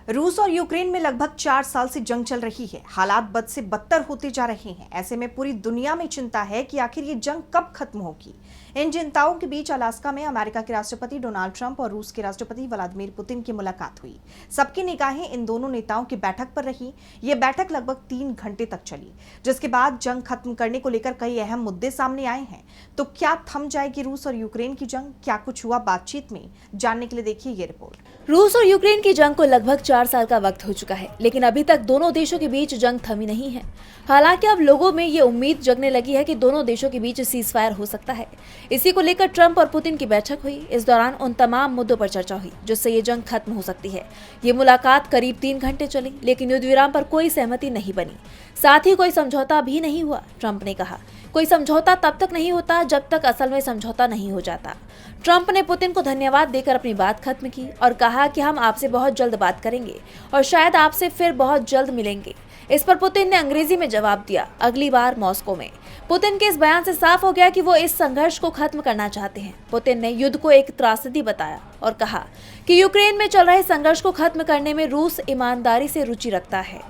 रूस और यूक्रेन में लगभग 4 साल से जंग चल रही है। हालात बद से बदतर होते जा रहे हैं। ऐसे में पूरी दुनिया में चिंता है कि आखिर ये जंग कब खत्म होगी। इन चिंताओं के बीच अलास्का में अमेरिका के राष्ट्रपति डोनाल्ड ट्रंप और रूस के राष्ट्रपति व्लादिमीर पुतिन की मुलाकात हुई। सबकी निगाहें इन दोनों नेताओं की बैठक पर रही। ये बैठक लगभग 3 घंटे तक चली, जिसके बाद जंग खत्म करने को लेकर कई अहम मुद्दे सामने आए हैं। तो क्या थम जाएगी रूस और यूक्रेन की जंग? क्या कुछ हुआ बातचीत में? जानने के लिए देखिए ये रिपोर्ट। रूस और यूक्रेन की जंग को लगभग 4 साल का वक्त हो चुका है, लेकिन अभी तक दोनों देशों के बीच जंग थमी नहीं है। हालांकि अब लोगों में ये उम्मीद जगने लगी है कि दोनों देशों के बीच सीज फायर हो सकता है। इसी को लेकर ट्रंप और पुतिन की बैठक हुई। इस दौरान उन तमाम मुद्दों पर चर्चा हुई जिससे ये जंग खत्म हो सकती है। ये मुलाकात करीब 3 घंटे चली, लेकिन युद्ध विराम पर कोई सहमति नहीं बनी। साथ ही कोई समझौता भी नहीं हुआ। ट्रंप ने कहा, कोई समझौता तब तक नहीं होता जब तक असल में समझौता नहीं हो जाता। ट्रंप ने पुतिन को धन्यवाद देकर अपनी बात खत्म की और कहा कि हम आपसे बहुत जल्द बात करेंगे और शायद आपसे फिर बहुत जल्द मिलेंगे। इस पर पुतिन ने अंग्रेजी में जवाब दिया, अगली बार मॉस्को में। पुतिन के इस बयान से साफ हो गया कि वो इस संघर्ष को खत्म करना चाहते हैं। पुतिन ने युद्ध को एक त्रासदी बताया और कहा कि यूक्रेन में चल रहे संघर्ष को खत्म करने में रूस ईमानदारी से रुचि रखता है,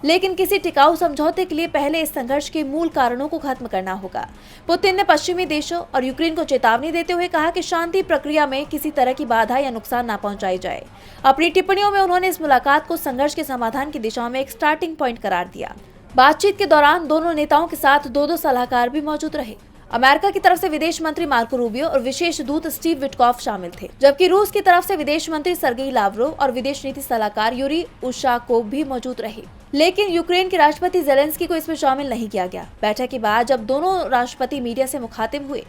लेकिन किसी टिकाऊ समझौते के लिए पहले इस संघर्ष के मूल कारणों को खत्म करना होगा। पुतिन ने पश्चिमी देशों और यूक्रेन को चेतावनी देते हुए कहा कि शांति प्रक्रिया में किसी तरह की बाधा या नुकसान न पहुंचाई जाए। अपनी टिप्पणियों में उन्होंने इस मुलाकात को संघर्ष के समाधान की दिशा में एक स्टार्टिंग पॉइंट करार दिया। बातचीत के दौरान दोनों नेताओं के साथ दो सलाहकार भी मौजूद रहे। अमेरिका की तरफ से विदेश मंत्री मार्को रूबियो और विशेष दूत स्टीव विटकॉफ शामिल थे, जबकि रूस की तरफ से विदेश मंत्री सर्गेई लावरोव और विदेश नीति सलाहकार यूरी उशाकोव भी मौजूद रहे। लेकिन यूक्रेन के राष्ट्रपति जेलेंस्की को इसमें शामिल नहीं किया गया। बैठक के बाद जब दोनों राष्ट्रपति मीडिया से मुखातिब हुए,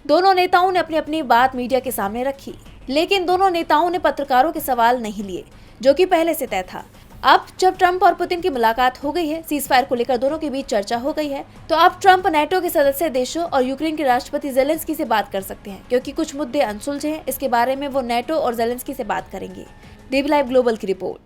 दोनों नेताओं ने अपनी अपनी बात मीडिया के सामने रखी, लेकिन दोनों नेताओं ने पत्रकारों के सवाल नहीं लिए, जो कि पहले से तय था। अब जब ट्रंप और पुतिन की मुलाकात हो गई है, सीज फायर को लेकर दोनों के बीच चर्चा हो गई है, तो अब ट्रंप नाटो के सदस्य देशों और यूक्रेन के राष्ट्रपति जेलेंस्की से बात कर सकते हैं, क्योंकि कुछ मुद्दे अनसुलझे हैं। इसके बारे में वो नाटो और जेलेंस्की से बात करेंगे। डीबी लाइव ग्लोबल की रिपोर्ट।